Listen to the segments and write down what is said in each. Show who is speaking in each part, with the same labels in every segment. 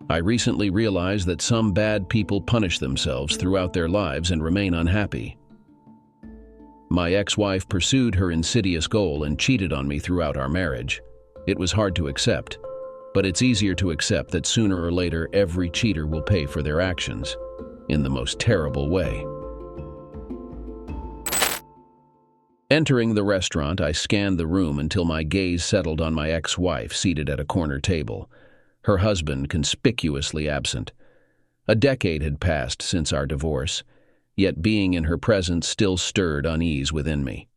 Speaker 1: I recently realized that some bad people punish themselves throughout their lives and remain unhappy. My ex-wife pursued her insidious goal and cheated on me throughout our marriage. It was hard to accept, but it's easier to accept that sooner or later every cheater will pay for their actions, in the most terrible way. Entering the restaurant, I scanned the room until my gaze settled on my ex-wife seated at a corner table, her husband conspicuously absent. A decade had passed since our divorce, yet being in her presence still stirred unease within me.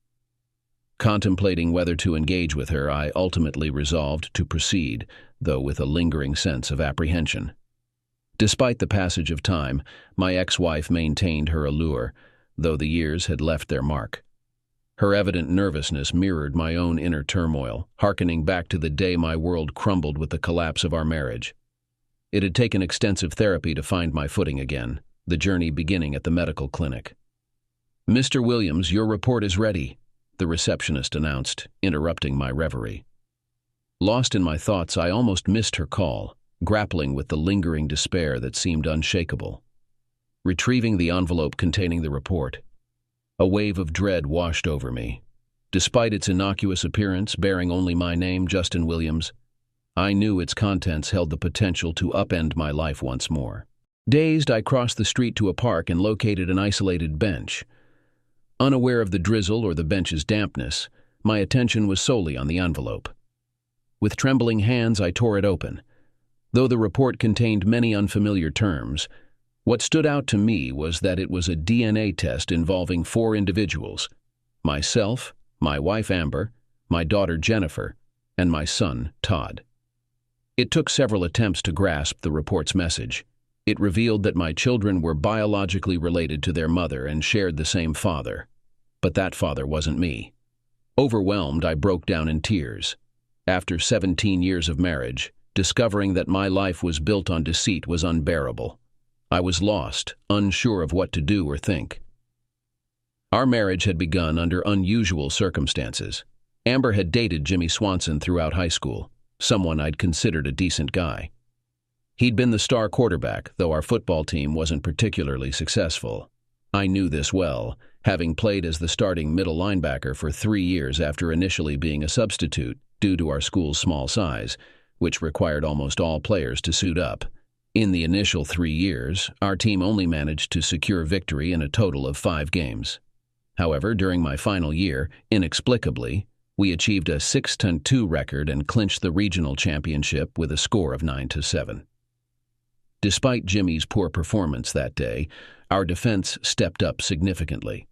Speaker 1: Contemplating whether to engage with her, I ultimately resolved to proceed, though with a lingering sense of apprehension. Despite the passage of time, my ex-wife maintained her allure, though the years had left their mark. Her evident nervousness mirrored my own inner turmoil, hearkening back to the day my world crumbled with the collapse of our marriage. It had taken extensive therapy to find my footing again, the journey beginning at the medical clinic. "Mr. Williams, your report is ready," the receptionist announced, interrupting my reverie. Lost in my thoughts, I almost missed her call, grappling with the lingering despair that seemed unshakable. Retrieving the envelope containing the report, a wave of dread washed over me. Despite its innocuous appearance, bearing only my name, Justin Williams, I knew its contents held the potential to upend my life once more. Dazed, I crossed the street to a park and located an isolated bench. Unaware of the drizzle or the bench's dampness, my attention was solely on the envelope. With trembling hands, I tore it open. Though the report contained many unfamiliar terms, what stood out to me was that it was a DNA test involving 4 individuals: myself, my wife Amber, my daughter Jennifer, and my son Todd. It took several attempts to grasp the report's message. It revealed that my children were biologically related to their mother and shared the same father. But that father wasn't me. Overwhelmed, I broke down in tears. After 17 years of marriage, discovering that my life was built on deceit was unbearable. I was lost, unsure of what to do or think. Our marriage had begun under unusual circumstances. Amber had dated Jimmy Swanson throughout high school, someone I'd considered a decent guy. He'd been the star quarterback, though our football team wasn't particularly successful. I knew this well, having played as the starting middle linebacker for 3 years after initially being a substitute due to our school's small size, which required almost all players to suit up. In the initial 3 years, our team only managed to secure victory in a total of 5 games. However, during my final year, inexplicably, we achieved a 6-2 record and clinched the regional championship with a score of 9-7. Despite Jimmy's poor performance that day, our defense stepped up significantly.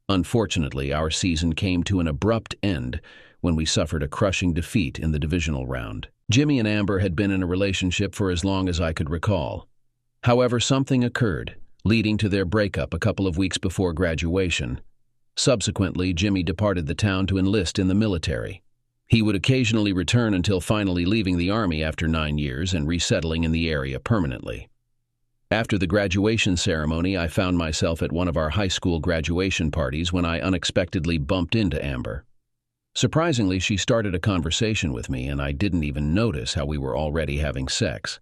Speaker 1: Unfortunately, our season came to an abrupt end when we suffered a crushing defeat in the divisional round. Jimmy and Amber had been in a relationship for as long as I could recall. However, something occurred, leading to their breakup a couple of weeks before graduation. Subsequently, Jimmy departed the town to enlist in the military. He would occasionally return until finally leaving the Army after 9 years and resettling in the area permanently. After the graduation ceremony, I found myself at one of our high school graduation parties when I unexpectedly bumped into Amber. Surprisingly, she started a conversation with me, and I didn't even notice how we were already having sex.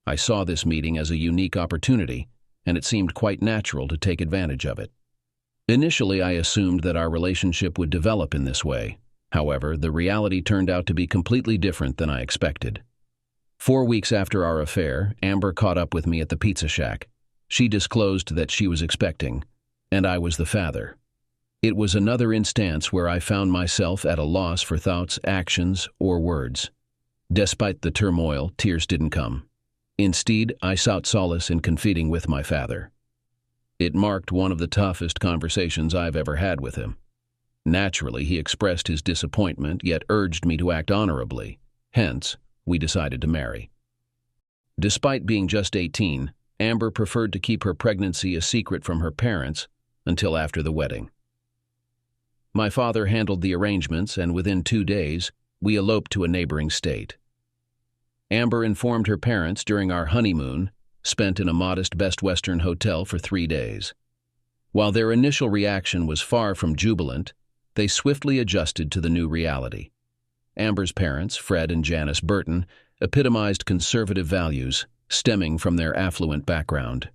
Speaker 1: I saw this meeting as a unique opportunity, and it seemed quite natural to take advantage of it. Initially, I assumed that our relationship would develop in this way. However, the reality turned out to be completely different than I expected. 4 weeks after our affair, Amber caught up with me at the pizza shack. She disclosed that she was expecting, and I was the father. It was another instance where I found myself at a loss for thoughts, actions, or words. Despite the turmoil, tears didn't come. Instead, I sought solace in confiding with my father. It marked one of the toughest conversations I've ever had with him. Naturally, he expressed his disappointment, yet urged me to act honorably. Hence, we decided to marry. Despite being just 18, Amber preferred to keep her pregnancy a secret from her parents until after the wedding. My father handled the arrangements, and within 2 days, we eloped to a neighboring state. Amber informed her parents during our honeymoon, spent in a modest Best Western hotel for 3 days. While their initial reaction was far from jubilant, they swiftly adjusted to the new reality. Amber's parents, Fred and Janice Burton, epitomized conservative values, stemming from their affluent background.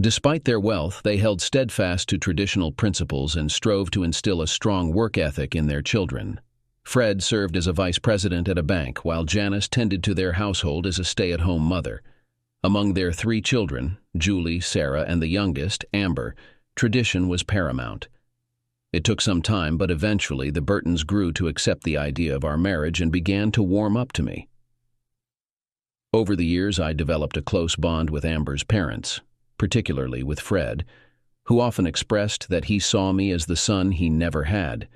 Speaker 1: Despite their wealth, they held steadfast to traditional principles and strove to instill a strong work ethic in their children. Fred served as a vice president at a bank, while Janice tended to their household as a stay-at-home mother. Among their 3 children, Julie, Sarah, and the youngest, Amber, tradition was paramount. It took some time, but eventually the Burtons grew to accept the idea of our marriage and began to warm up to me. Over the years, I developed a close bond with Amber's parents, particularly with Fred, who often expressed that he saw me as the son he never had.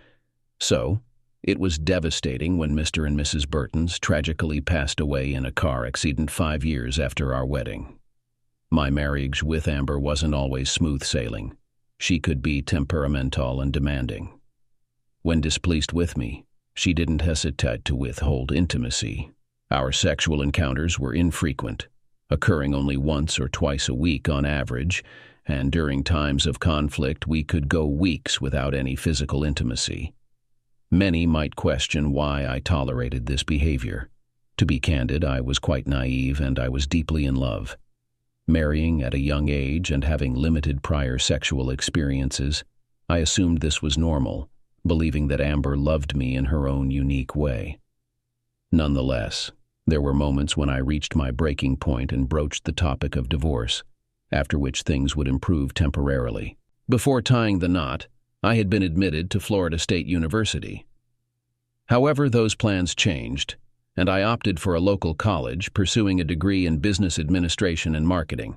Speaker 1: So, it was devastating when Mr. and Mrs. Burtons tragically passed away in a car accident 5 years after our wedding. My marriage with Amber wasn't always smooth sailing. She could be temperamental and demanding. When displeased with me, she didn't hesitate to withhold intimacy. Our sexual encounters were infrequent, occurring only once or twice a week on average, and during times of conflict we could go weeks without any physical intimacy. Many might question why I tolerated this behavior. To be candid, I was quite naive and I was deeply in love. Marrying at a young age and having limited prior sexual experiences, I assumed this was normal, believing that Amber loved me in her own unique way. Nonetheless, there were moments when I reached my breaking point and broached the topic of divorce, after which things would improve temporarily. Before tying the knot, I had been admitted to Florida State University. However, those plans changed, and I opted for a local college, pursuing a degree in business administration and marketing.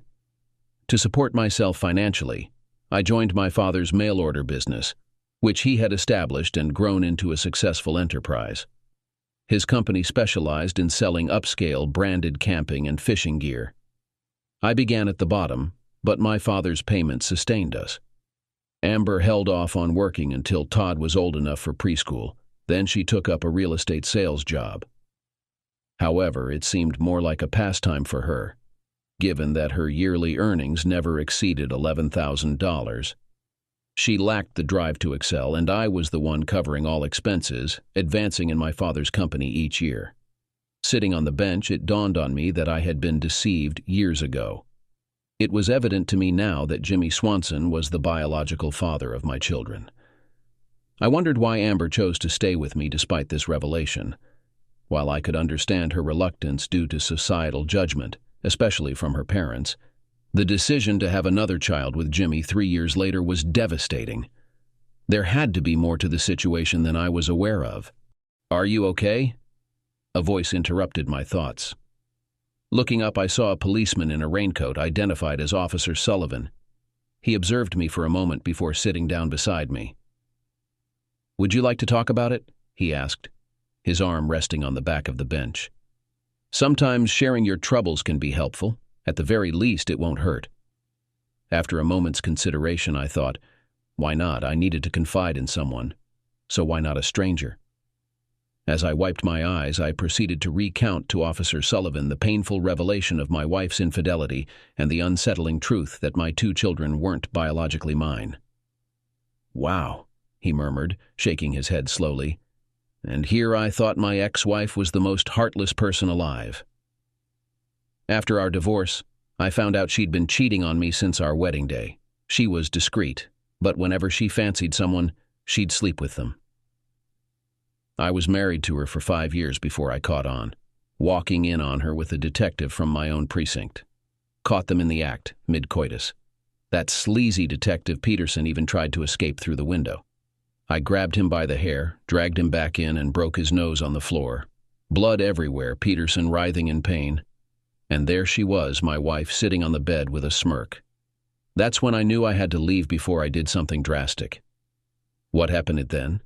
Speaker 1: To support myself financially, I joined my father's mail-order business, which he had established and grown into a successful enterprise. His company specialized in selling upscale branded camping and fishing gear. I began at the bottom, but my father's payment sustained us. Amber held off on working until Todd was old enough for preschool. Then she took up a real estate sales job. However, it seemed more like a pastime for her, given that her yearly earnings never exceeded $11,000. She lacked the drive to excel, and I was the one covering all expenses, advancing in my father's company each year. Sitting on the bench, it dawned on me that I had been deceived years ago. It was evident to me now that Jimmy Swanson was the biological father of my children. I wondered why Amber chose to stay with me despite this revelation. While I could understand her reluctance due to societal judgment, especially from her parents, the decision to have another child with Jimmy 3 years later was devastating. There had to be more to the situation than I was aware of. "Are you okay?" A voice interrupted my thoughts. Looking up, I saw a policeman in a raincoat identified as Officer Sullivan. He observed me for a moment before sitting down beside me. "Would you like to talk about it?" he asked, his arm resting on the back of the bench. "Sometimes sharing your troubles can be helpful. At the very least, it won't hurt." After a moment's consideration, I thought, why not? I needed to confide in someone. So why not a stranger? As I wiped my eyes, I proceeded to recount to Officer Sullivan the painful revelation of my wife's infidelity and the unsettling truth that my 2 children weren't biologically mine. "Wow," he murmured, shaking his head slowly. "And here I thought my ex-wife was the most heartless person alive." After our divorce, I found out she'd been cheating on me since our wedding day. She was discreet, but whenever she fancied someone, she'd sleep with them. I was married to her for 5 years before I caught on, walking in on her with a detective from my own precinct. Caught them in the act, mid-coitus. That sleazy detective Peterson even tried to escape through the window. I grabbed him by the hair, dragged him back in, and broke his nose on the floor. Blood everywhere, Peterson writhing in pain. And there she was, my wife, sitting on the bed with a smirk. That's when I knew I had to leave before I did something drastic. What happened then?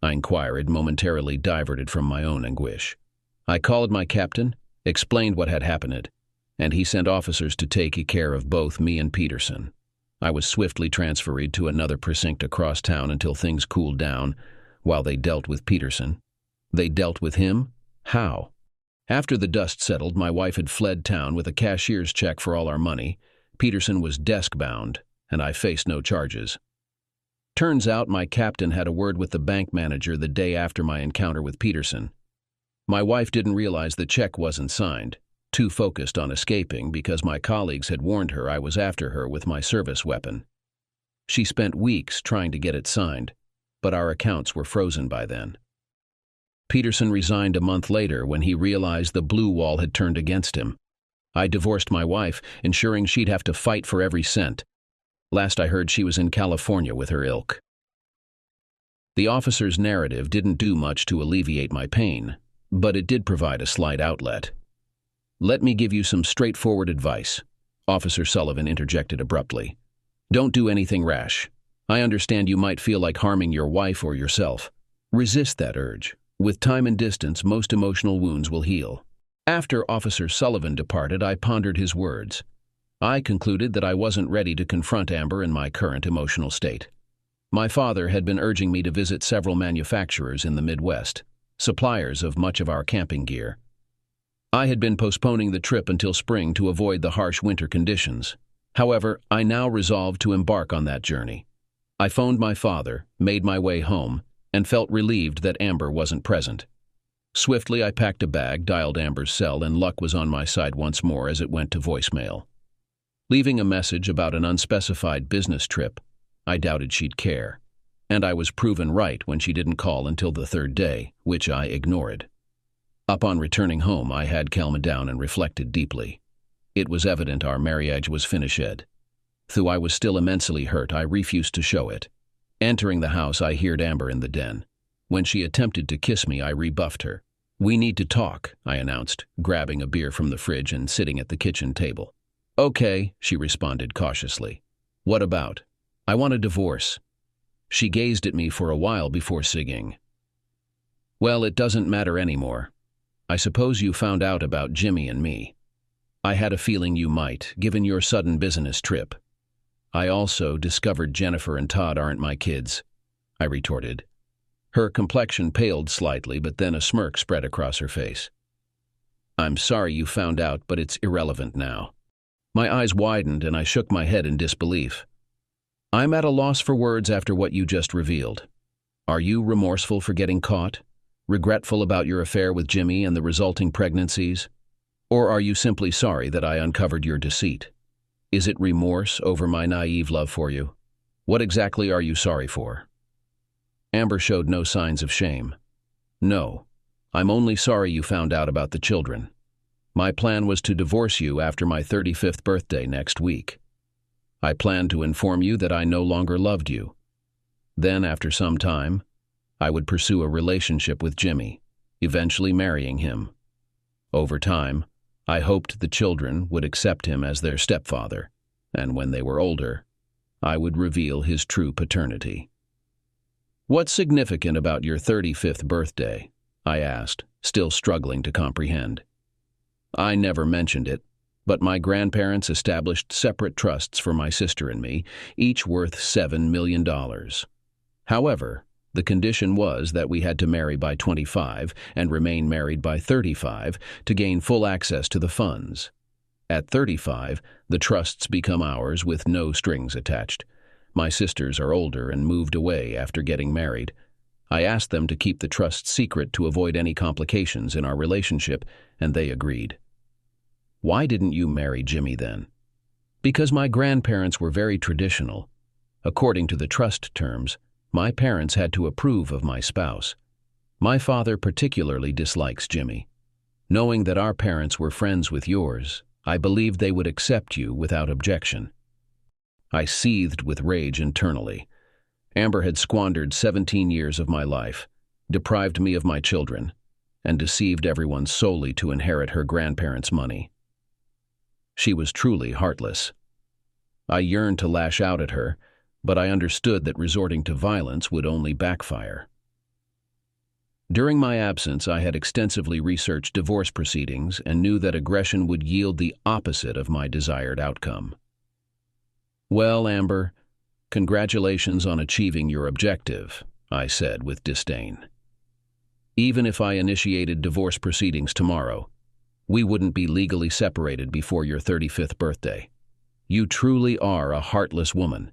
Speaker 1: I inquired, momentarily diverted from my own anguish. I called my captain, explained what had happened, and he sent officers to take care of both me and Peterson. I was swiftly transferred to another precinct across town until things cooled down, while they dealt with Peterson. They dealt with him? How? After the dust settled, my wife had fled town with a cashier's check for all our money. Peterson was desk-bound, and I faced no charges. Turns out my captain had a word with the bank manager the day after my encounter with Peterson. My wife didn't realize the check wasn't signed. too focused on escaping because my colleagues had warned her I was after her with my service weapon. She spent weeks trying to get it signed, but our accounts were frozen by then. Peterson resigned a month later when he realized the blue wall had turned against him. I divorced my wife, ensuring she'd have to fight for every cent. Last I heard, she was in California with her ilk. The officer's narrative didn't do much to alleviate my pain, but it did provide a slight outlet. "Let me give you some straightforward advice," Officer Sullivan interjected abruptly. "Don't do anything rash. I understand you might feel like harming your wife or yourself. Resist that urge. With time and distance, most emotional wounds will heal." After Officer Sullivan departed, I pondered his words. I concluded that I wasn't ready to confront Amber in my current emotional state. My father had been urging me to visit several manufacturers in the Midwest, suppliers of much of our camping gear. I had been postponing the trip until spring to avoid the harsh winter conditions. However, I now resolved to embark on that journey. I phoned my father, made my way home, and felt relieved that Amber wasn't present. Swiftly, I packed a bag, dialed Amber's cell, and luck was on my side once more as it went to voicemail. Leaving a message about an unspecified business trip, I doubted she'd care, and I was proven right when she didn't call until the third day, which I ignored. Upon returning home, I had calmed down and reflected deeply. It was evident our marriage was finished. Though I was still immensely hurt, I refused to show it. Entering the house, I heard Amber in the den. When she attempted to kiss me, I rebuffed her. "We need to talk," I announced, grabbing a beer from the fridge and sitting at the kitchen table. "Okay," she responded cautiously. "What about?" "I want a divorce." She gazed at me for a while before sighing. "Well, it doesn't matter anymore. I suppose you found out about Jimmy and me. I had a feeling you might, given your sudden business trip. I also discovered Jennifer and Todd aren't my kids," I retorted. Her complexion paled slightly, but then a smirk spread across her face. "I'm sorry you found out, but it's irrelevant now." My eyes widened and I shook my head in disbelief. "I'm at a loss for words after what you just revealed. Are you remorseful for getting caught? Regretful about your affair with Jimmy and the resulting pregnancies? Or are you simply sorry that I uncovered your deceit? Is it remorse over my naive love for you? What exactly are you sorry for?" Amber showed no signs of shame. "No, I'm only sorry you found out about the children. My plan was to divorce you after my 35th birthday next week. I planned to inform you that I no longer loved you. Then, after some time, I would pursue a relationship with Jimmy, eventually marrying him. Over time, I hoped the children would accept him as their stepfather, and when they were older, I would reveal his true paternity." "What's significant about your 35th birthday?" I asked, still struggling to comprehend. "I never mentioned it, but my grandparents established separate trusts for my sister and me, each worth $7 million. However, the condition was that we had to marry by 25 and remain married by 35 to gain full access to the funds. At 35, the trusts become ours with no strings attached. My sisters are older and moved away after getting married. I asked them to keep the trust secret to avoid any complications in our relationship, and they agreed." "Why didn't you marry Jimmy then?" "Because my grandparents were very traditional. According to the trust terms, my parents had to approve of my spouse. My father particularly dislikes Jimmy. Knowing that our parents were friends with yours, I believed they would accept you without objection." I seethed with rage internally. Amber had squandered 17 years of my life, deprived me of my children, and deceived everyone solely to inherit her grandparents' money. She was truly heartless. I yearned to lash out at her, but I understood that resorting to violence would only backfire. During my absence, I had extensively researched divorce proceedings and knew that aggression would yield the opposite of my desired outcome. "Well, Amber, congratulations on achieving your objective," I said with disdain. "Even if I initiated divorce proceedings tomorrow, we wouldn't be legally separated before your 35th birthday. You truly are a heartless woman."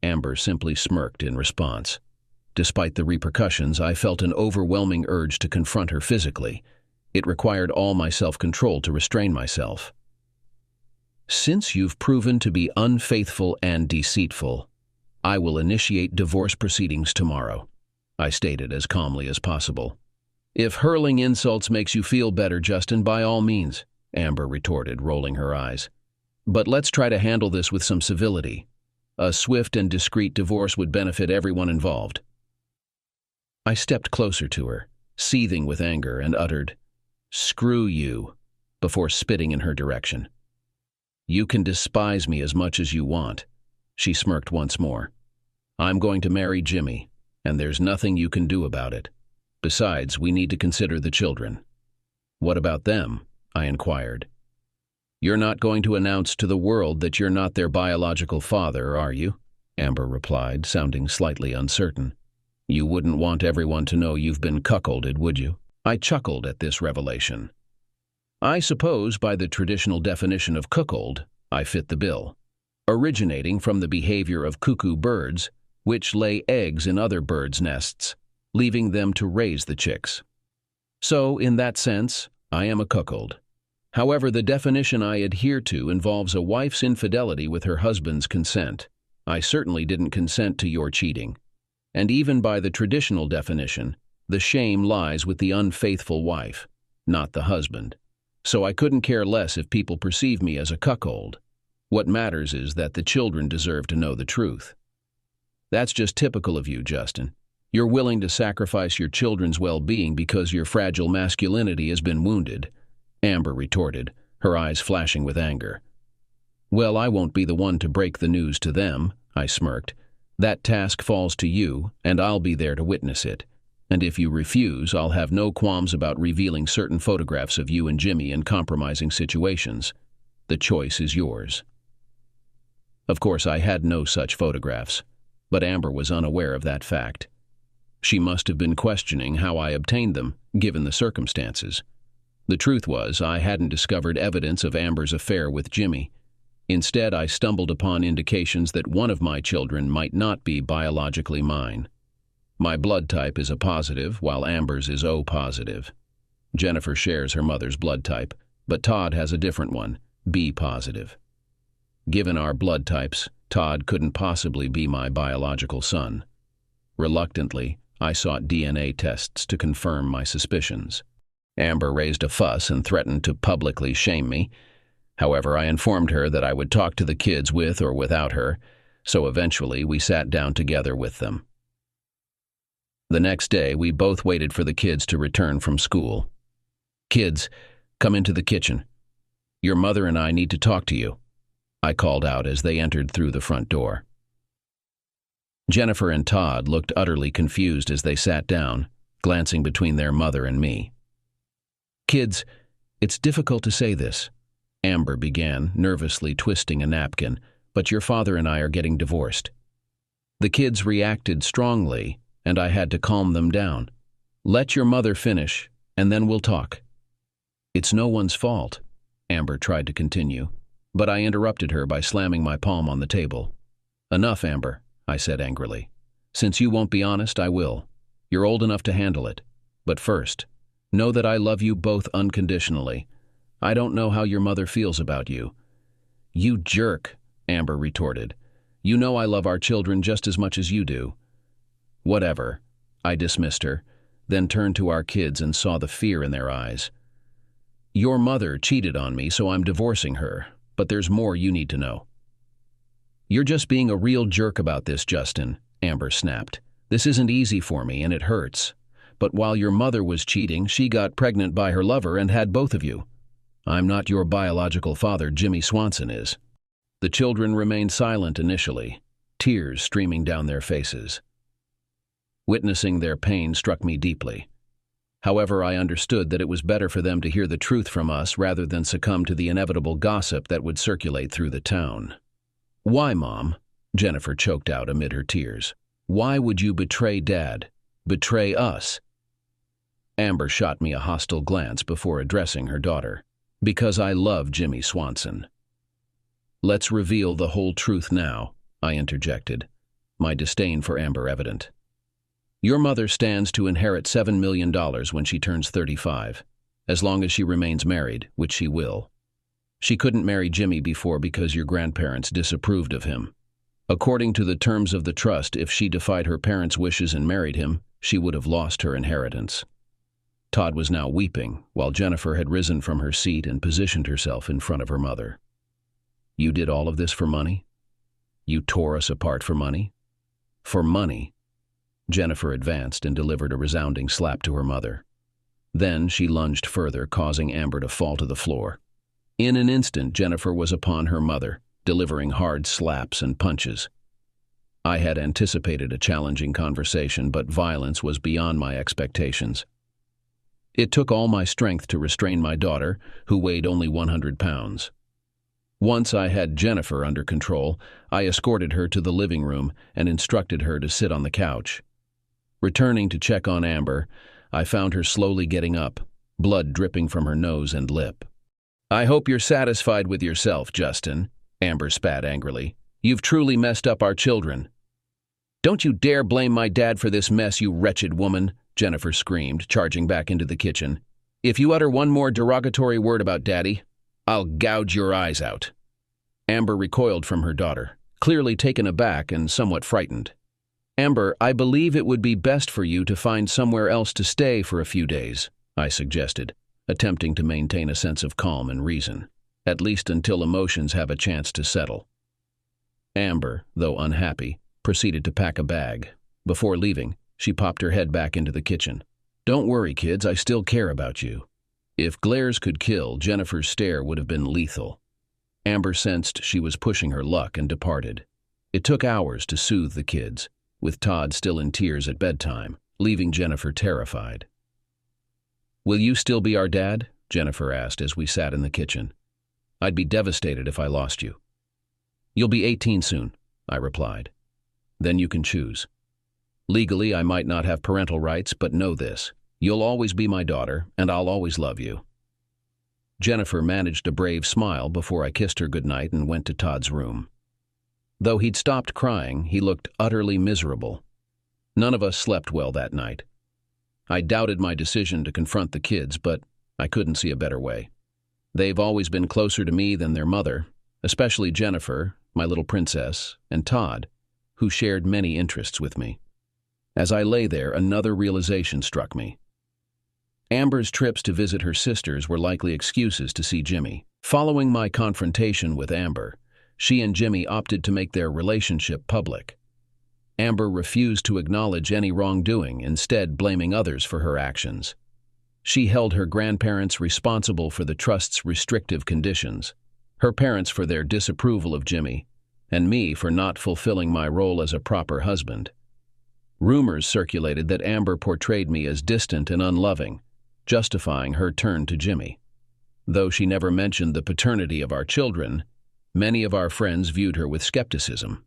Speaker 1: Amber simply smirked in response. Despite the repercussions, I felt an overwhelming urge to confront her physically. It required all my self-control to restrain myself. "Since you've proven to be unfaithful and deceitful, I will initiate divorce proceedings tomorrow," I stated as calmly as possible. "If hurling insults makes you feel better, Justin, by all means," Amber retorted, rolling her eyes. "But let's try to handle this with some civility. A swift and discreet divorce would benefit everyone involved." I stepped closer to her, seething with anger, and uttered, "Screw you," before spitting in her direction. "You can despise me as much as you want," she smirked once more. "I'm going to marry Jimmy, and there's nothing you can do about it. Besides, we need to consider the children." "What about them?" I inquired. "You're not going to announce to the world that you're not their biological father, are you?" Amber replied, sounding slightly uncertain. "You wouldn't want everyone to know you've been cuckolded, would you?" I chuckled at this revelation. I suppose by the traditional definition of cuckold, I fit the bill, originating from the behavior of cuckoo birds, which lay eggs in other birds' nests, leaving them to raise the chicks. So, in that sense, I am a cuckold. However, the definition I adhere to involves a wife's infidelity with her husband's consent. I certainly didn't consent to your cheating. And even by the traditional definition, the shame lies with the unfaithful wife, not the husband. So I couldn't care less if people perceive me as a cuckold. What matters is that the children deserve to know the truth. That's just typical of you, Justin. You're willing to sacrifice your children's well-being because your fragile masculinity has been wounded, Amber retorted, her eyes flashing with anger. "Well, I won't be the one to break the news to them," I smirked. "That task falls to you, and I'll be there to witness it. And if you refuse, I'll have no qualms about revealing certain photographs of you and Jimmy in compromising situations. The choice is yours." Of course, I had no such photographs, but Amber was unaware of that fact. She must have been questioning how I obtained them, given the circumstances. The truth was, I hadn't discovered evidence of Amber's affair with Jimmy. Instead, I stumbled upon indications that one of my children might not be biologically mine. My blood type is a positive, while Amber's is O positive. Jennifer shares her mother's blood type, but Todd has a different one, B positive. Given our blood types, Todd couldn't possibly be my biological son. Reluctantly, I sought DNA tests to confirm my suspicions. Amber raised a fuss and threatened to publicly shame me. However, I informed her that I would talk to the kids with or without her, so eventually we sat down together with them. The next day, we both waited for the kids to return from school. "Kids, come into the kitchen. Your mother and I need to talk to you," I called out as they entered through the front door. Jennifer and Todd looked utterly confused as they sat down, glancing between their mother and me. "Kids, it's difficult to say this," Amber began, nervously twisting a napkin, "but your father and I are getting divorced." The kids reacted strongly, and I had to calm them down. "Let your mother finish, and then we'll talk." "It's no one's fault," Amber tried to continue, but I interrupted her by slamming my palm on the table. "Enough, Amber," I said angrily. "Since you won't be honest, I will. You're old enough to handle it. But first, know that I love you both unconditionally. I don't know how your mother feels about you." "You jerk," Amber retorted. "You know I love our children just as much as you do." "Whatever." I dismissed her, then turned to our kids and saw the fear in their eyes. "Your mother cheated on me, so I'm divorcing her, but there's more you need to know." "You're just being a real jerk about this, Justin," Amber snapped. "This isn't easy for me, and it hurts. But while your mother was cheating, she got pregnant by her lover and had both of you. I'm not your biological father, Jimmy Swanson is." The children remained silent initially, tears streaming down their faces. Witnessing their pain struck me deeply. However, I understood that it was better for them to hear the truth from us rather than succumb to the inevitable gossip that would circulate through the town. "Why, Mom?" Jennifer choked out amid her tears. "Why would you betray Dad? Betray us?" Amber shot me a hostile glance before addressing her daughter. "Because I love Jimmy Swanson." "Let's reveal the whole truth now," I interjected, my disdain for Amber evident. "Your mother stands to inherit $7 million when she turns 35. as long as she remains married, which she will. She couldn't marry Jimmy before because your grandparents disapproved of him. According to the terms of the trust, if she defied her parents' wishes and married him, she would have lost her inheritance. Todd was now weeping, while Jennifer had risen from her seat and positioned herself in front of her mother. You did all of this for money? You tore us apart for money? For money? Jennifer advanced and delivered a resounding slap to her mother. Then she lunged further, causing Amber to fall to the floor. In an instant, Jennifer was upon her mother, delivering hard slaps and punches. I had anticipated a challenging conversation, but violence was beyond my expectations. It took all my strength to restrain my daughter, who weighed only 100 pounds. Once I had Jennifer under control, I escorted her to the living room and instructed her to sit on the couch. Returning to check on Amber, I found her slowly getting up, blood dripping from her nose and lip. "I hope you're satisfied with yourself, Justin," Amber spat angrily. "You've truly messed up our children." "Don't you dare blame my dad for this mess, you wretched woman," Jennifer screamed, charging back into the kitchen. "If you utter one more derogatory word about Daddy, I'll gouge your eyes out." Amber recoiled from her daughter, clearly taken aback and somewhat frightened. "Amber, I believe it would be best for you to find somewhere else to stay for a few days," I suggested, attempting to maintain a sense of calm and reason, at least until emotions have a chance to settle. Amber, though unhappy, proceeded to pack a bag. Before leaving, she popped her head back into the kitchen. "Don't worry, kids, I still care about you." If glares could kill, Jennifer's stare would have been lethal. Amber sensed she was pushing her luck and departed. It took hours to soothe the kids, with Todd still in tears at bedtime, leaving Jennifer terrified. "Will you still be our dad?" Jennifer asked as we sat in the kitchen. "I'd be devastated if I lost you." "You'll be 18 soon," I replied. "Then you can choose. Legally, I might not have parental rights, but know this. You'll always be my daughter, and I'll always love you." Jennifer managed a brave smile before I kissed her goodnight and went to Todd's room. Though he'd stopped crying, he looked utterly miserable. None of us slept well that night. I doubted my decision to confront the kids, but I couldn't see a better way. They've always been closer to me than their mother, especially Jennifer, my little princess, and Todd, who shared many interests with me. As I lay there, another realization struck me. Amber's trips to visit her sisters were likely excuses to see Jimmy. Following my confrontation with Amber, she and Jimmy opted to make their relationship public. Amber refused to acknowledge any wrongdoing, instead blaming others for her actions. She held her grandparents responsible for the trust's restrictive conditions, her parents for their disapproval of Jimmy, and me for not fulfilling my role as a proper husband. Rumors circulated that Amber portrayed me as distant and unloving, justifying her turn to Jimmy. Though she never mentioned the paternity of our children, many of our friends viewed her with skepticism.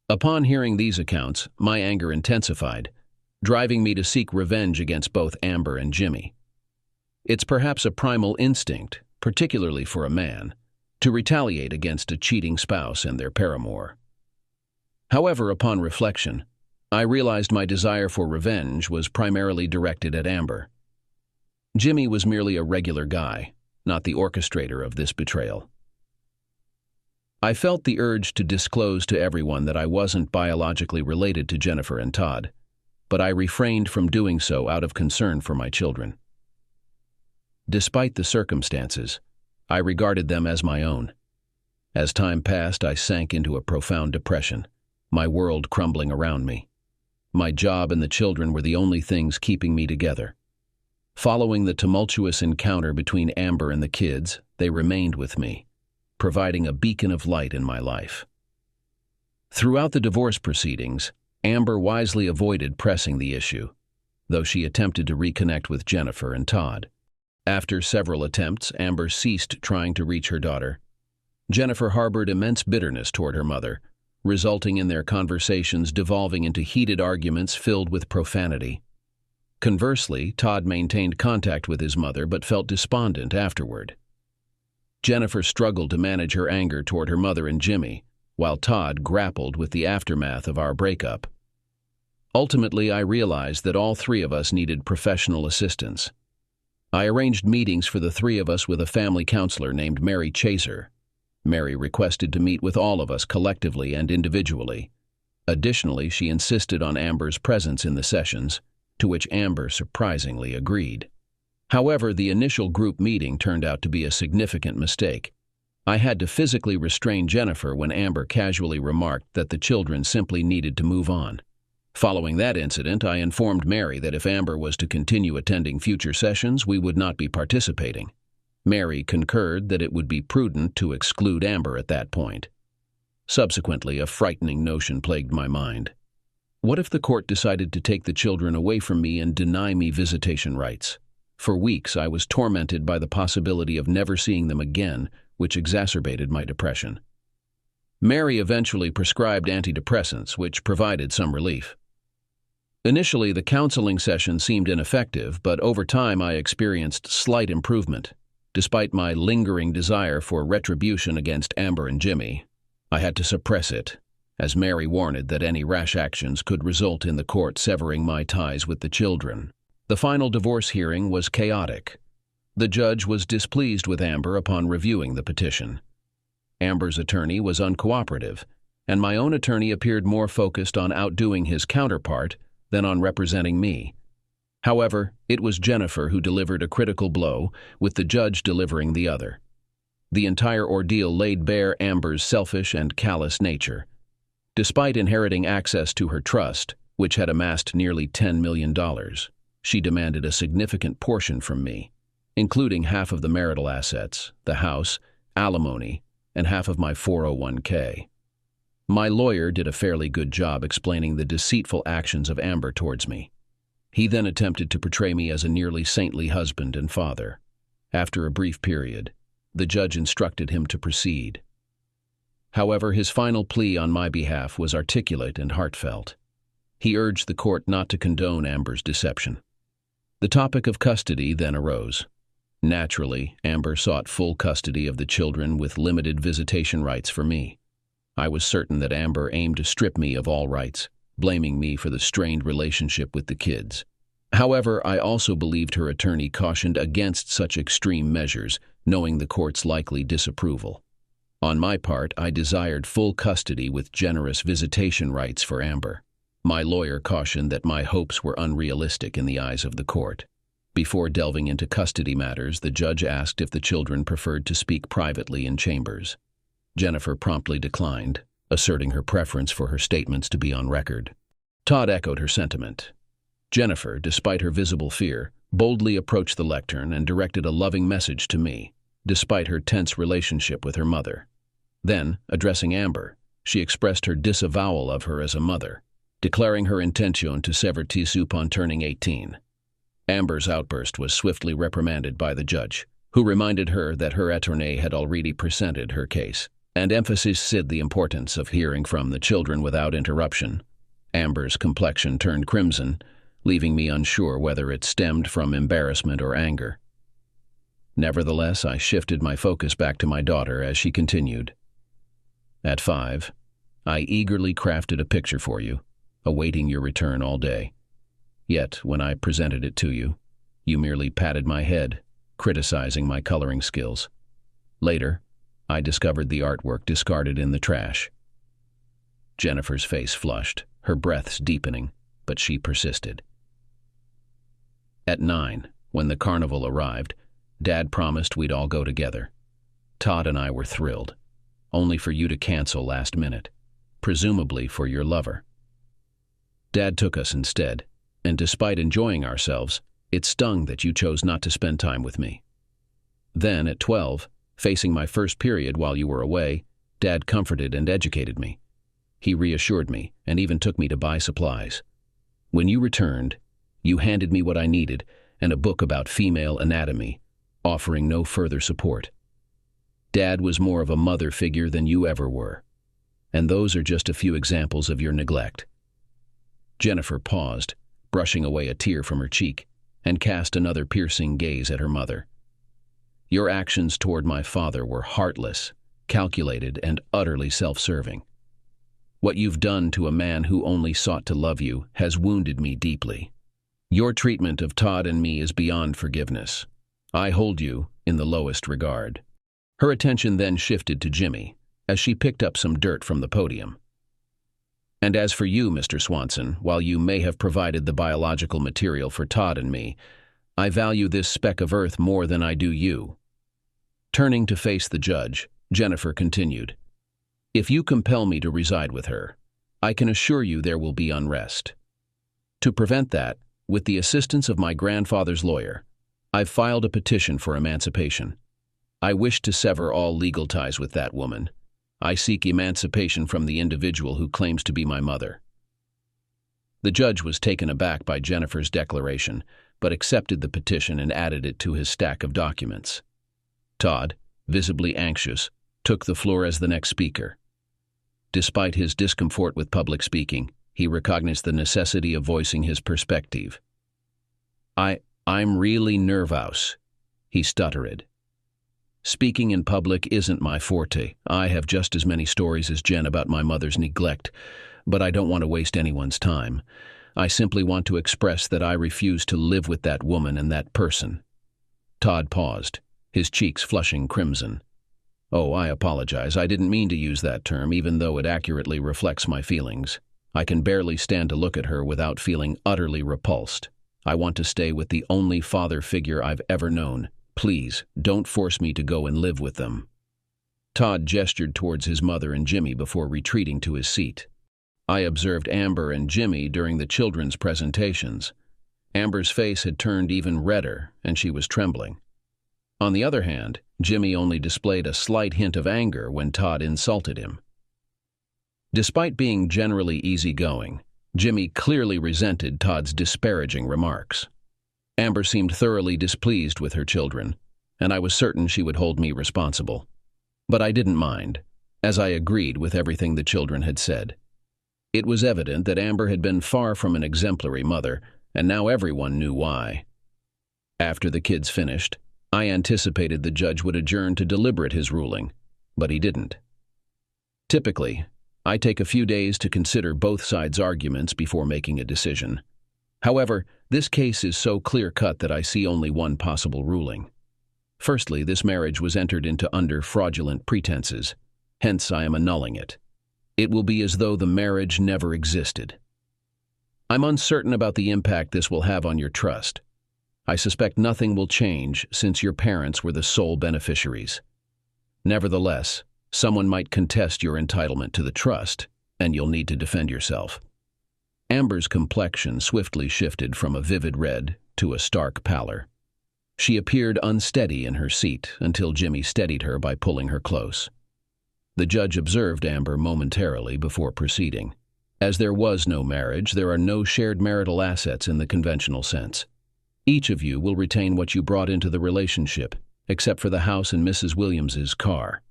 Speaker 1: Upon hearing these accounts, my anger intensified, driving me to seek revenge against both Amber and Jimmy. It's perhaps a primal instinct, particularly for a man, to retaliate against a cheating spouse and their paramour. However, upon reflection, I realized my desire for revenge was primarily directed at Amber. Jimmy was merely a regular guy, not the orchestrator of this betrayal. I felt the urge to disclose to everyone that I wasn't biologically related to Jennifer and Todd, but I refrained from doing so out of concern for my children. Despite the circumstances, I regarded them as my own. As time passed, I sank into a profound depression, my world crumbling around me. My job and the children were the only things keeping me together. Following the tumultuous encounter between Amber and the kids, they remained with me, providing a beacon of light in my life. Throughout the divorce proceedings, Amber wisely avoided pressing the issue, though she attempted to reconnect with Jennifer and Todd. After several attempts, Amber ceased trying to reach her daughter. Jennifer harbored immense bitterness toward her mother, resulting in their conversations devolving into heated arguments filled with profanity. Conversely, Todd maintained contact with his mother but felt despondent afterward. Jennifer struggled to manage her anger toward her mother and Jimmy, while Todd grappled with the aftermath of our breakup. Ultimately, I realized that all three of us needed professional assistance. I arranged meetings for the three of us with a family counselor named Mary Chaser. Mary requested to meet with all of us collectively and individually. Additionally, she insisted on Amber's presence in the sessions, to which Amber surprisingly agreed. However, the initial group meeting turned out to be a significant mistake. I had to physically restrain Jennifer when Amber casually remarked that the children simply needed to move on. Following that incident, I informed Mary that if Amber was to continue attending future sessions, we would not be participating. Mary concurred that it would be prudent to exclude Amber at that point. Subsequently, a frightening notion plagued my mind. What if the court decided to take the children away from me and deny me visitation rights? For weeks, I was tormented by the possibility of never seeing them again, which exacerbated my depression. Mary eventually prescribed antidepressants, which provided some relief. Initially, the counseling session seemed ineffective, but over time I experienced slight improvement. Despite my lingering desire for retribution against Amber and Jimmy, I had to suppress it, as Mary warned that any rash actions could result in the court severing my ties with the children. The final divorce hearing was chaotic. The judge was displeased with Amber upon reviewing the petition. Amber's attorney was uncooperative, and my own attorney appeared more focused on outdoing his counterpart than on representing me. However, it was Jennifer who delivered a critical blow, with the judge delivering the other. The entire ordeal laid bare Amber's selfish and callous nature. Despite inheriting access to her trust, which had amassed nearly $10 million, she demanded a significant portion from me, including half of the marital assets, the house, alimony, and half of my 401k. My lawyer did a fairly good job explaining the deceitful actions of Amber towards me. He then attempted to portray me as a nearly saintly husband and father. After a brief period, the judge instructed him to proceed. However, his final plea on my behalf was articulate and heartfelt. He urged the court not to condone Amber's deception. The topic of custody then arose. Naturally, Amber sought full custody of the children with limited visitation rights for me. I was certain that Amber aimed to strip me of all rights, blaming me for the strained relationship with the kids. However, I also believed her attorney cautioned against such extreme measures, knowing the court's likely disapproval. On my part, I desired full custody with generous visitation rights for Amber. My lawyer cautioned that my hopes were unrealistic in the eyes of the court. Before delving into custody matters, the judge asked if the children preferred to speak privately in chambers. Jennifer promptly declined, asserting her preference for her statements to be on record. Todd echoed her sentiment. Jennifer, despite her visible fear, boldly approached the lectern and directed a loving message to me, despite her tense relationship with her mother. Then, addressing Amber, she expressed her disavowal of her as a mother, declaring her intention to sever tissue upon turning 18. Amber's outburst was swiftly reprimanded by the judge, who reminded her that her attorney had already presented her case, and emphasized the importance of hearing from the children without interruption. Amber's complexion turned crimson, leaving me unsure whether it stemmed from embarrassment or anger. Nevertheless, I shifted my focus back to my daughter as she continued. At 5, I eagerly crafted a picture for you, awaiting your return all day. Yet, when I presented it to you, you merely patted my head, criticizing my coloring skills. Later, I discovered the artwork discarded in the trash. Jennifer's face flushed, her breaths deepening, but she persisted. At 9, when the carnival arrived, Dad promised we'd all go together. Todd and I were thrilled, only for you to cancel last minute, presumably for your lover. Dad took us instead, and despite enjoying ourselves, it stung that you chose not to spend time with me. Then, at 12, facing my first period while you were away, Dad comforted and educated me. He reassured me and even took me to buy supplies. When you returned, you handed me what I needed and a book about female anatomy, offering no further support. Dad was more of a mother figure than you ever were, and those are just a few examples of your neglect. Jennifer paused, brushing away a tear from her cheek, and cast another piercing gaze at her mother. Your actions toward my father were heartless, calculated, and utterly self-serving. What you've done to a man who only sought to love you has wounded me deeply. Your treatment of Todd and me is beyond forgiveness. I hold you in the lowest regard." Her attention then shifted to Jimmy, as she picked up some dirt from the podium. "And as for you, Mr. Swanson, while you may have provided the biological material for Todd and me, I value this speck of earth more than I do you." Turning to face the judge, Jennifer continued, "If you compel me to reside with her, I can assure you there will be unrest. To prevent that, with the assistance of my grandfather's lawyer, I've filed a petition for emancipation. I wish to sever all legal ties with that woman. I seek emancipation from the individual who claims to be my mother." The judge was taken aback by Jennifer's declaration, but accepted the petition and added it to his stack of documents. Todd, visibly anxious, took the floor as the next speaker. Despite his discomfort with public speaking, he recognized the necessity of voicing his perspective. I'm really nervous," he stuttered. "Speaking in public isn't my forte. I have just as many stories as Jen about my mother's neglect, but I don't want to waste anyone's time. I simply want to express that I refuse to live with that woman and that person." Todd paused, his cheeks flushing crimson. "Oh, I apologize. I didn't mean to use that term, even though it accurately reflects my feelings. I can barely stand to look at her without feeling utterly repulsed. I want to stay with the only father figure I've ever known. Please, don't force me to go and live with them." Todd gestured towards his mother and Jimmy before retreating to his seat. I observed Amber and Jimmy during the children's presentations. Amber's face had turned even redder, and she was trembling. On the other hand, Jimmy only displayed a slight hint of anger when Todd insulted him. Despite being generally easygoing, Jimmy clearly resented Todd's disparaging remarks. Amber seemed thoroughly displeased with her children, and I was certain she would hold me responsible. But I didn't mind, as I agreed with everything the children had said. It was evident that Amber had been far from an exemplary mother, and now everyone knew why. After the kids finished, I anticipated the judge would adjourn to deliberate his ruling, but he didn't. Typically, I take a few days to consider both sides' arguments before making a decision. However, this case is so clear-cut that I see only one possible ruling. Firstly, this marriage was entered into under fraudulent pretenses, hence I am annulling it. It will be as though the marriage never existed. I'm uncertain about the impact this will have on your trust. I suspect nothing will change since your parents were the sole beneficiaries. Nevertheless, someone might contest your entitlement to the trust, and you'll need to defend yourself." Amber's complexion swiftly shifted from a vivid red to a stark pallor. She appeared unsteady in her seat until Jimmy steadied her by pulling her close. The judge observed Amber momentarily before proceeding. As there was no marriage, there are no shared marital assets in the conventional sense. Each of you will retain what you brought into the relationship, except for the house and Mrs. Williams's car.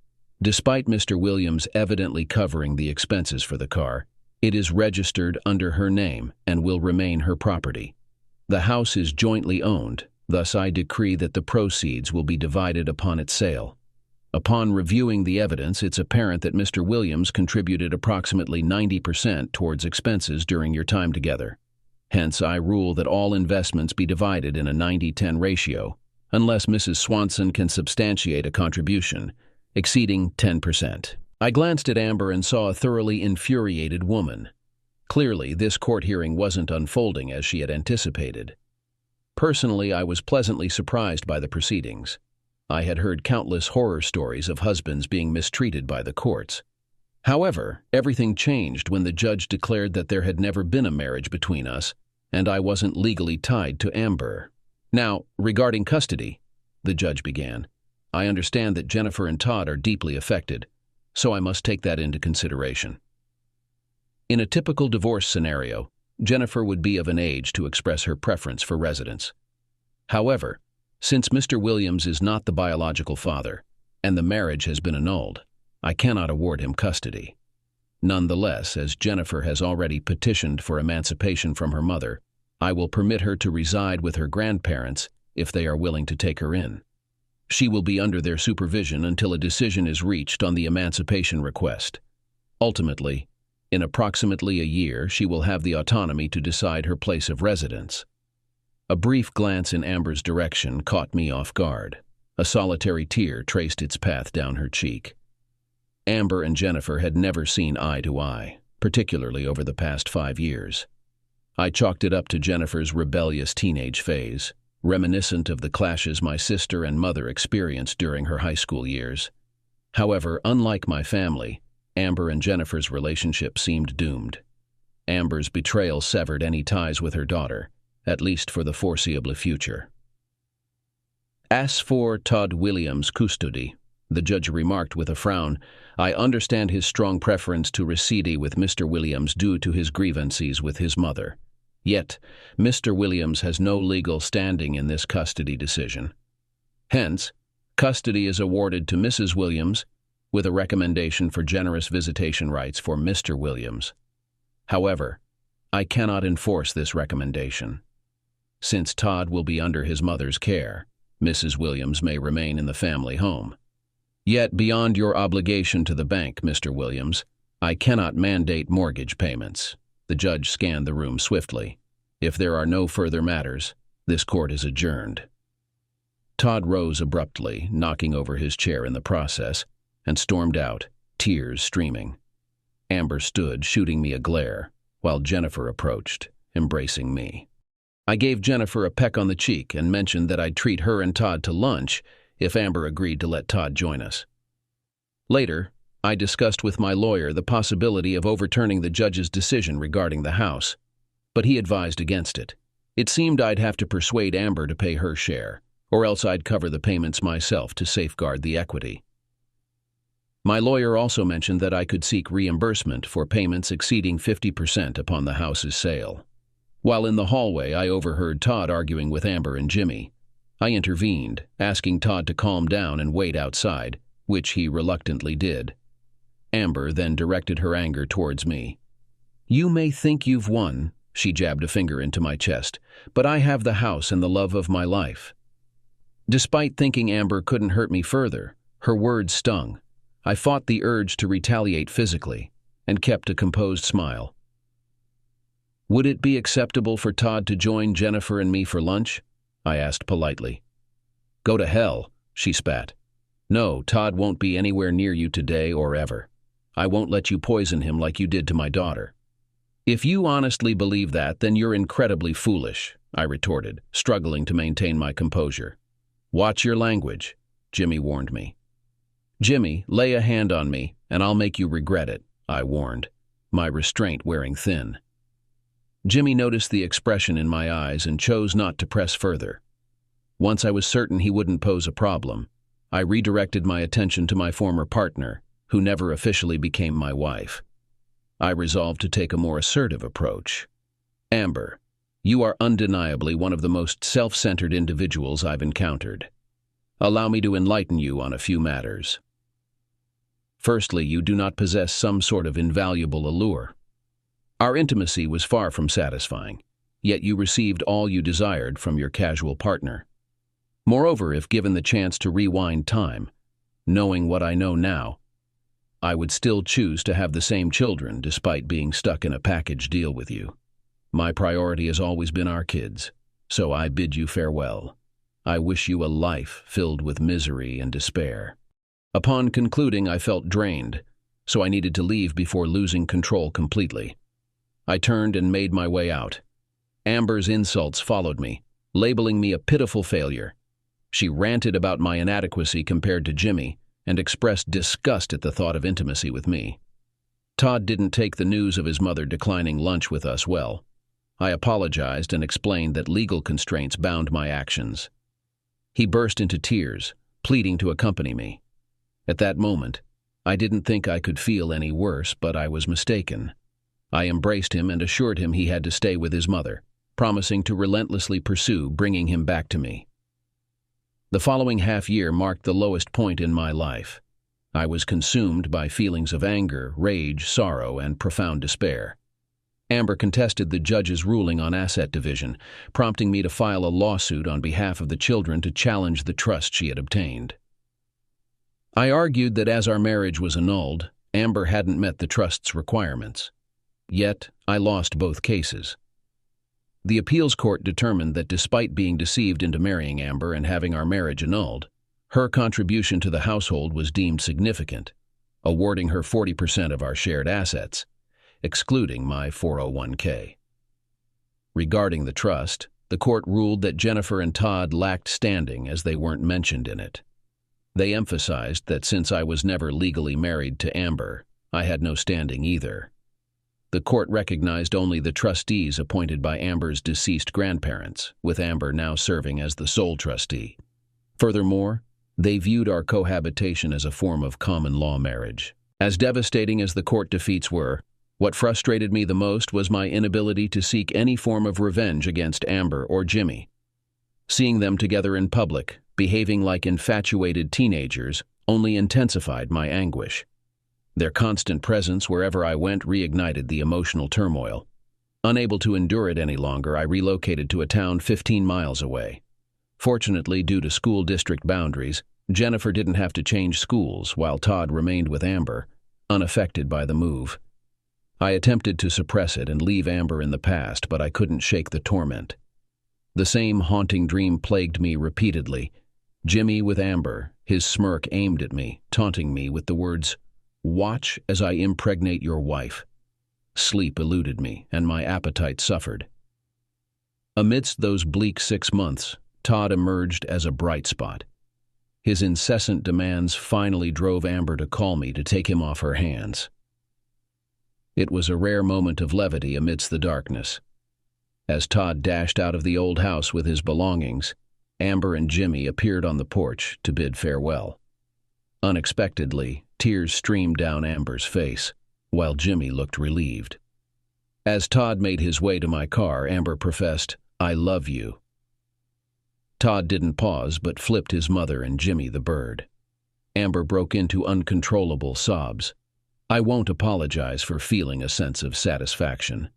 Speaker 1: Despite Mr. Williams evidently covering the expenses for the car, it is registered under her name and will remain her property. The house is jointly owned, thus I decree that the proceeds will be divided upon its sale. Upon reviewing the evidence, it's apparent that Mr. Williams contributed approximately 90% towards expenses during your time together. Hence, I rule that all investments be divided in a 90-10 ratio, unless Mrs. Swanson can substantiate a contribution exceeding 10%. I glanced at Amber and saw a thoroughly infuriated woman. Clearly, this court hearing wasn't unfolding as she had anticipated. Personally, I was pleasantly surprised by the proceedings. I had heard countless horror stories of husbands being mistreated by the courts. However, everything changed when the judge declared that there had never been a marriage between us, and I wasn't legally tied to Amber. "Now, regarding custody," the judge began, "I understand that Jennifer and Todd are deeply affected, so I must take that into consideration." In a typical divorce scenario, Jennifer would be of an age to express her preference for residence. However, since Mr. Williams is not the biological father, and the marriage has been annulled, I cannot award him custody. Nonetheless, as Jennifer has already petitioned for emancipation from her mother, I will permit her to reside with her grandparents if they are willing to take her in. She will be under their supervision until a decision is reached on the emancipation request. Ultimately, in approximately a year, she will have the autonomy to decide her place of residence. A brief glance in Amber's direction caught me off guard. A solitary tear traced its path down her cheek. Amber and Jennifer had never seen eye to eye, particularly over the past 5 years. I chalked it up to Jennifer's rebellious teenage phase, reminiscent of the clashes my sister and mother experienced during her high school years. However, unlike my family, Amber and Jennifer's relationship seemed doomed. Amber's betrayal severed any ties with her daughter, at least for the foreseeable future. As for Todd Williams' custody, the judge remarked with a frown, I understand his strong preference to reside with Mr. Williams due to his grievances with his mother. Yet, Mr. Williams has no legal standing in this custody decision. Hence, custody is awarded to Mrs. Williams, with a recommendation for generous visitation rights for Mr. Williams. However, I cannot enforce this recommendation. Since Todd will be under his mother's care, Mrs. Williams may remain in the family home. Yet, beyond your obligation to the bank, Mr. Williams, I cannot mandate mortgage payments. The judge scanned the room swiftly. If there are no further matters, this court is adjourned. Todd rose abruptly, knocking over his chair in the process, and stormed out, tears streaming. Amber stood, shooting me a glare, while Jennifer approached, embracing me. I gave Jennifer a peck on the cheek and mentioned that I'd treat her and Todd to lunch if Amber agreed to let Todd join us. Later, I discussed with my lawyer the possibility of overturning the judge's decision regarding the house, but he advised against it. It seemed I'd have to persuade Amber to pay her share, or else I'd cover the payments myself to safeguard the equity. My lawyer also mentioned that I could seek reimbursement for payments exceeding 50% upon the house's sale. While in the hallway, I overheard Todd arguing with Amber and Jimmy. I intervened, asking Todd to calm down and wait outside, which he reluctantly did. Amber then directed her anger towards me. You may think you've won, she jabbed a finger into my chest, but I have the house and the love of my life. Despite thinking Amber couldn't hurt me further, her words stung. I fought the urge to retaliate physically and kept a composed smile. Would it be acceptable for Todd to join Jennifer and me for lunch? I asked politely. Go to hell, she spat. No, Todd won't be anywhere near you today or ever. I won't let you poison him like you did to my daughter. If you honestly believe that, then you're incredibly foolish, I retorted, struggling to maintain my composure. Watch your language, Jimmy warned me. Jimmy, lay a hand on me, and I'll make you regret it, I warned, my restraint wearing thin. Jimmy noticed the expression in my eyes and chose not to press further. Once I was certain he wouldn't pose a problem, I redirected my attention to my former partner, who never officially became my wife. I resolved to take a more assertive approach. Amber, you are undeniably one of the most self-centered individuals I've encountered. Allow me to enlighten you on a few matters. Firstly, you do not possess some sort of invaluable allure. Our intimacy was far from satisfying, yet you received all you desired from your casual partner. Moreover, if given the chance to rewind time, knowing what I know now, I would still choose to have the same children despite being stuck in a package deal with you. My priority has always been our kids, so I bid you farewell. I wish you a life filled with misery and despair. Upon concluding, I felt drained, so I needed to leave before losing control completely. I turned and made my way out. Amber's insults followed me, labeling me a pitiful failure. She ranted about my inadequacy compared to Jimmy and expressed disgust at the thought of intimacy with me. Todd didn't take the news of his mother declining lunch with us well. I apologized and explained that legal constraints bound my actions. He burst into tears, pleading to accompany me. At that moment, I didn't think I could feel any worse, but I was mistaken. I embraced him and assured him he had to stay with his mother, promising to relentlessly pursue bringing him back to me. The following half-year marked the lowest point in my life. I was consumed by feelings of anger, rage, sorrow, and profound despair. Amber contested the judge's ruling on asset division, prompting me to file a lawsuit on behalf of the children to challenge the trust she had obtained. I argued that as our marriage was annulled, Amber hadn't met the trust's requirements. Yet, I lost both cases. The appeals court determined that despite being deceived into marrying Amber and having our marriage annulled, her contribution to the household was deemed significant, awarding her 40% of our shared assets, excluding my 401k. Regarding the trust, the court ruled that Jennifer and Todd lacked standing as they weren't mentioned in it. They emphasized that since I was never legally married to Amber, I had no standing either. The court recognized only the trustees appointed by Amber's deceased grandparents, with Amber now serving as the sole trustee. Furthermore, they viewed our cohabitation as a form of common law marriage. As devastating as the court defeats were, what frustrated me the most was my inability to seek any form of revenge against Amber or Jimmy. Seeing them together in public, behaving like infatuated teenagers, only intensified my anguish. Their constant presence wherever I went reignited the emotional turmoil. Unable to endure it any longer, I relocated to a town 15 miles away. Fortunately, due to school district boundaries, Jennifer didn't have to change schools while Todd remained with Amber, unaffected by the move. I attempted to suppress it and leave Amber in the past, but I couldn't shake the torment. The same haunting dream plagued me repeatedly. Jimmy with Amber, his smirk aimed at me, taunting me with the words, "Watch as I impregnate your wife." Sleep eluded me, and my appetite suffered. Amidst those bleak 6 months, Todd emerged as a bright spot. His incessant demands finally drove Amber to call me to take him off her hands. It was a rare moment of levity amidst the darkness. As Todd dashed out of the old house with his belongings, Amber and Jimmy appeared on the porch to bid farewell. Unexpectedly, tears streamed down Amber's face, while Jimmy looked relieved. As Todd made his way to my car, Amber professed, "I love you." Todd didn't pause but flipped his mother and Jimmy the bird. Amber broke into uncontrollable sobs. I won't apologize for feeling a sense of satisfaction.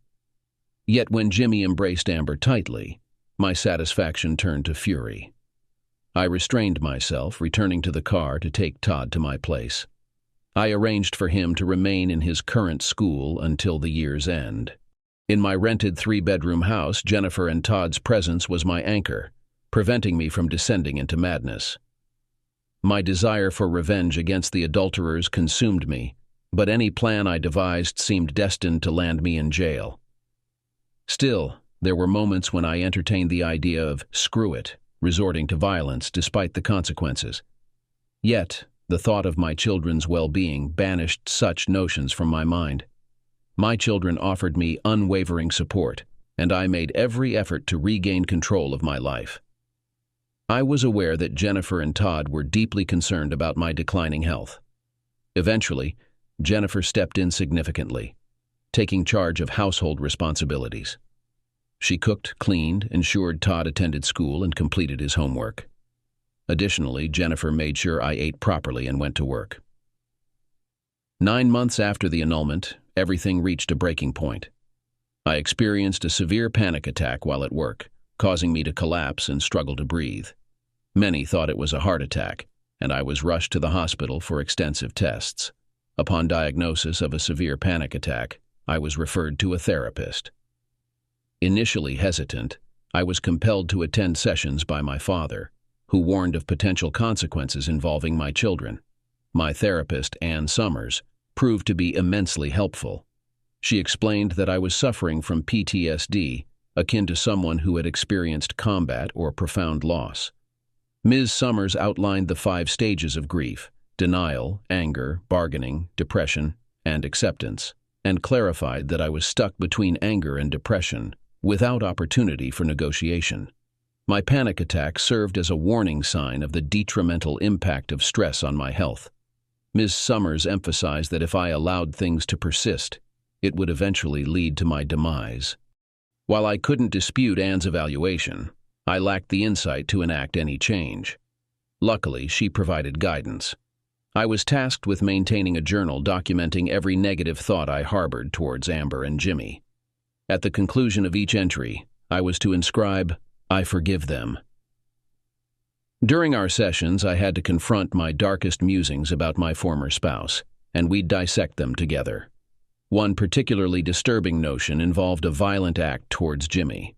Speaker 1: Yet when Jimmy embraced Amber tightly, my satisfaction turned to fury. I restrained myself, returning to the car to take Todd to my place. I arranged for him to remain in his current school until the year's end. In my rented 3-bedroom house, Jennifer and Todd's presence was my anchor, preventing me from descending into madness. My desire for revenge against the adulterers consumed me, but any plan I devised seemed destined to land me in jail. Still, there were moments when I entertained the idea of "screw it," resorting to violence despite the consequences. Yet, the thought of my children's well-being banished such notions from my mind. My children offered me unwavering support, and I made every effort to regain control of my life. I was aware that Jennifer and Todd were deeply concerned about my declining health. Eventually, Jennifer stepped in significantly, taking charge of household responsibilities. She cooked, cleaned, ensured Todd attended school, and completed his homework. Additionally, Jennifer made sure I ate properly and went to work. 9 months after the annulment, everything reached a breaking point. I experienced a severe panic attack while at work, causing me to collapse and struggle to breathe. Many thought it was a heart attack, and I was rushed to the hospital for extensive tests. Upon diagnosis of a severe panic attack, I was referred to a therapist. Initially hesitant, I was compelled to attend sessions by my father, who warned of potential consequences involving my children. My therapist, Ann Summers, proved to be immensely helpful. She explained that I was suffering from PTSD, akin to someone who had experienced combat or profound loss. Ms. Summers outlined the 5 stages of grief: denial, anger, bargaining, depression, and acceptance, and clarified that I was stuck between anger and depression, without opportunity for negotiation. My panic attack served as a warning sign of the detrimental impact of stress on my health. Ms. Summers emphasized that if I allowed things to persist, it would eventually lead to my demise. While I couldn't dispute Ann's evaluation, I lacked the insight to enact any change. Luckily, she provided guidance. I was tasked with maintaining a journal documenting every negative thought I harbored towards Amber and Jimmy. At the conclusion of each entry, I was to inscribe, "I forgive them." During our sessions, I had to confront my darkest musings about my former spouse, and we'd dissect them together. One particularly disturbing notion involved a violent act towards Jimmy.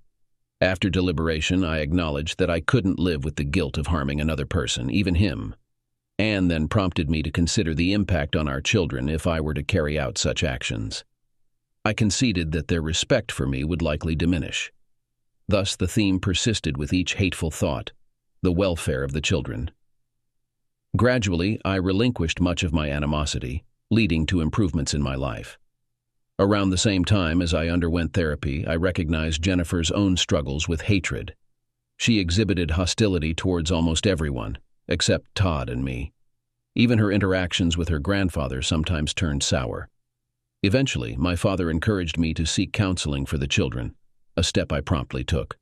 Speaker 1: After deliberation, I acknowledged that I couldn't live with the guilt of harming another person, even him. Anne then prompted me to consider the impact on our children if I were to carry out such actions. I conceded that their respect for me would likely diminish. Thus, the theme persisted with each hateful thought, the welfare of the children. Gradually, I relinquished much of my animosity, leading to improvements in my life. Around the same time as I underwent therapy, I recognized Jennifer's own struggles with hatred. She exhibited hostility towards almost everyone, except Todd and me. Even her interactions with her grandfather sometimes turned sour. Eventually, my father encouraged me to seek counseling for the children, a step I promptly took.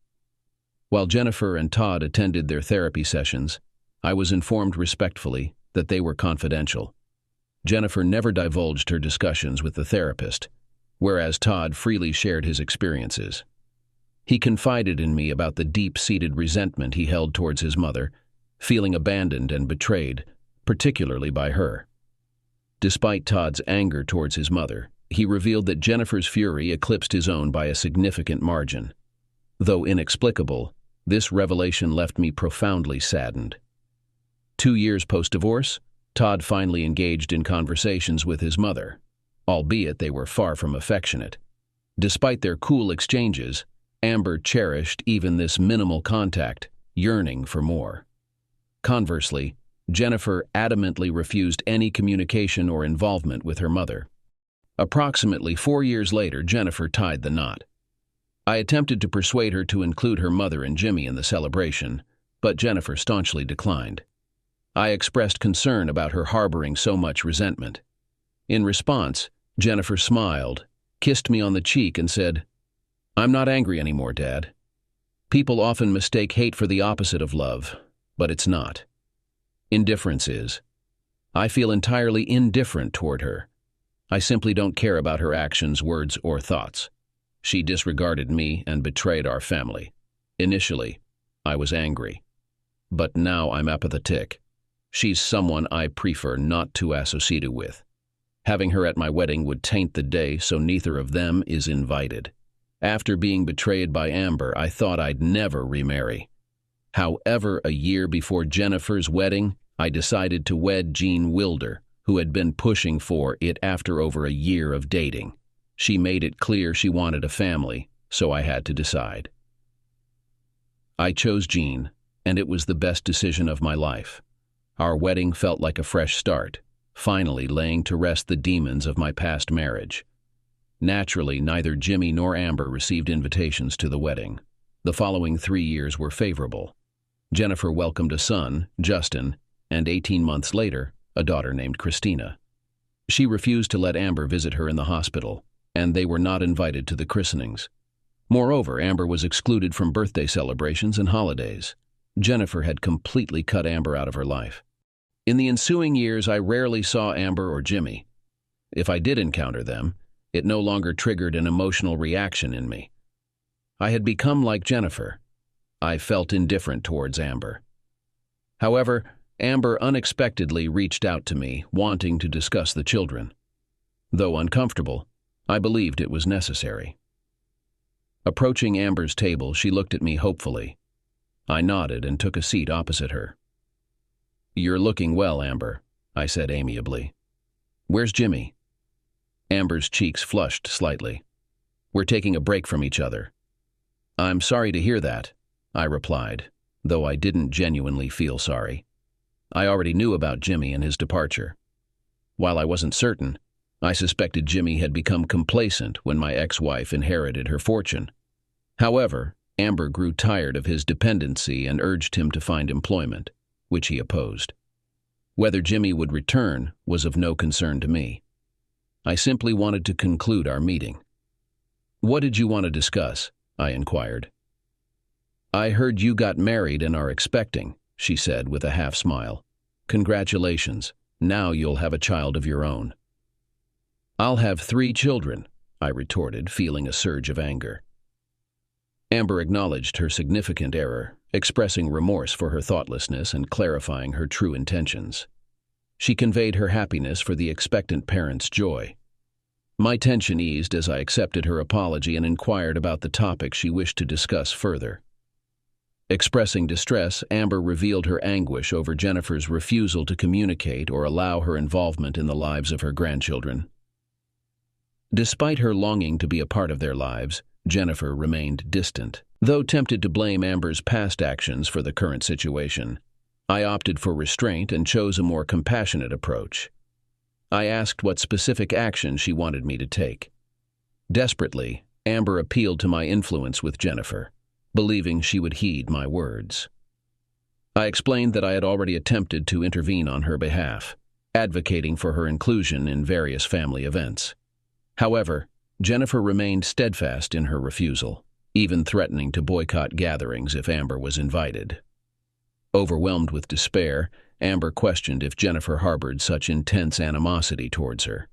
Speaker 1: While Jennifer and Todd attended their therapy sessions, I was informed respectfully that they were confidential. Jennifer never divulged her discussions with the therapist, whereas Todd freely shared his experiences. He confided in me about the deep-seated resentment he held towards his mother, feeling abandoned and betrayed, particularly by her. Despite Todd's anger towards his mother, he revealed that Jennifer's fury eclipsed his own by a significant margin. Though inexplicable, this revelation left me profoundly saddened. 2 years post-divorce, Todd finally engaged in conversations with his mother, albeit they were far from affectionate. Despite their cool exchanges, Amber cherished even this minimal contact, yearning for more. Conversely, Jennifer adamantly refused any communication or involvement with her mother. Approximately 4 years later, Jennifer tied the knot. I attempted to persuade her to include her mother and Jimmy in the celebration, but Jennifer staunchly declined. I expressed concern about her harboring so much resentment. In response, Jennifer smiled, kissed me on the cheek, and said, "I'm not angry anymore, Dad. People often mistake hate for the opposite of love, but it's not. Indifference is. I feel entirely indifferent toward her. I simply don't care about her actions, words, or thoughts. She disregarded me and betrayed our family. Initially, I was angry, but now I'm apathetic. She's someone I prefer not to associate with. Having her at my wedding would taint the day, so neither of them is invited. After being betrayed by Amber, I thought I'd never remarry. However, a year before Jennifer's wedding, I decided to wed Jean Wilder, who had been pushing for it after over a year of dating. She made it clear she wanted a family, so I had to decide. I chose Jean, and it was the best decision of my life. Our wedding felt like a fresh start, finally laying to rest the demons of my past marriage. Naturally, neither Jimmy nor Amber received invitations to the wedding. The following 3 years were favorable. Jennifer welcomed a son, Justin, and 18 months later, a daughter named Christina. She refused to let Amber visit her in the hospital, and they were not invited to the christenings. Moreover, Amber was excluded from birthday celebrations and holidays. Jennifer had completely cut Amber out of her life. In the ensuing years, I rarely saw Amber or Jimmy. If I did encounter them, it no longer triggered an emotional reaction in me. I had become like Jennifer. I felt indifferent towards Amber. However, Amber unexpectedly reached out to me, wanting to discuss the children. Though uncomfortable, I believed it was necessary. Approaching Amber's table, she looked at me hopefully. I nodded and took a seat opposite her. "You're looking well, Amber," I said amiably. "Where's Jimmy?" Amber's cheeks flushed slightly. "We're taking a break from each other." "I'm sorry to hear that," I replied, though I didn't genuinely feel sorry. I already knew about Jimmy and his departure. While I wasn't certain, I suspected Jimmy had become complacent when my ex-wife inherited her fortune. However, Amber grew tired of his dependency and urged him to find employment, which he opposed. Whether Jimmy would return was of no concern to me. I simply wanted to conclude our meeting. "What did you want to discuss?" I inquired. "I heard you got married and are expecting," she said with a half smile. "Congratulations. Now you'll have a child of your own." "I'll have 3 children," I retorted, feeling a surge of anger. Amber acknowledged her significant error, expressing remorse for her thoughtlessness and clarifying her true intentions. She conveyed her happiness for the expectant parents' joy. My tension eased as I accepted her apology and inquired about the topic she wished to discuss further. Expressing distress, Amber revealed her anguish over Jennifer's refusal to communicate or allow her involvement in the lives of her grandchildren. Despite her longing to be a part of their lives, Jennifer remained distant. Though tempted to blame Amber's past actions for the current situation, I opted for restraint and chose a more compassionate approach. I asked what specific action she wanted me to take. Desperately, Amber appealed to my influence with Jennifer, believing she would heed my words. I explained that I had already attempted to intervene on her behalf, advocating for her inclusion in various family events. However, Jennifer remained steadfast in her refusal, even threatening to boycott gatherings if Amber was invited. Overwhelmed with despair, Amber questioned if Jennifer harbored such intense animosity towards her.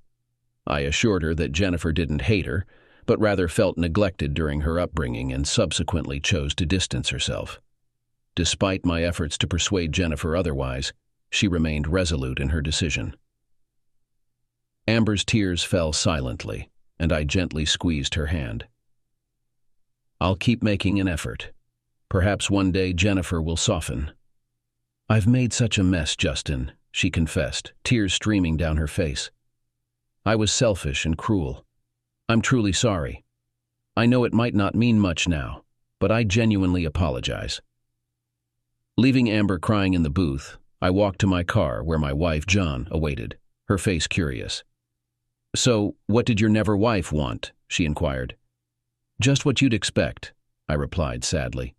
Speaker 1: I assured her that Jennifer didn't hate her, but rather felt neglected during her upbringing and subsequently chose to distance herself. Despite my efforts to persuade Jennifer otherwise, she remained resolute in her decision. Amber's tears fell silently, and I gently squeezed her hand. "I'll keep making an effort. Perhaps one day Jennifer will soften." "I've made such a mess, Justin," she confessed, tears streaming down her face. "I was selfish and cruel. I'm truly sorry. I know it might not mean much now, but I genuinely apologize." Leaving Amber crying in the booth, I walked to my car where my wife, John, awaited, her face curious. "So, what did your never-wife want?" she inquired. "Just what you'd expect," I replied sadly.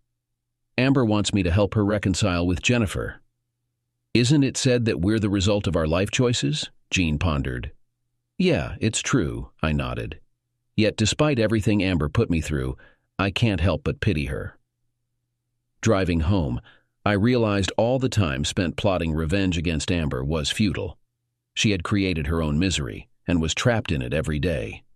Speaker 1: "Amber wants me to help her reconcile with Jennifer." "Isn't it said that we're the result of our life choices?" Jean pondered. "Yeah, it's true," I nodded. Yet despite everything Amber put me through, I can't help but pity her. Driving home, I realized all the time spent plotting revenge against Amber was futile. She had created her own misery and was trapped in it every day.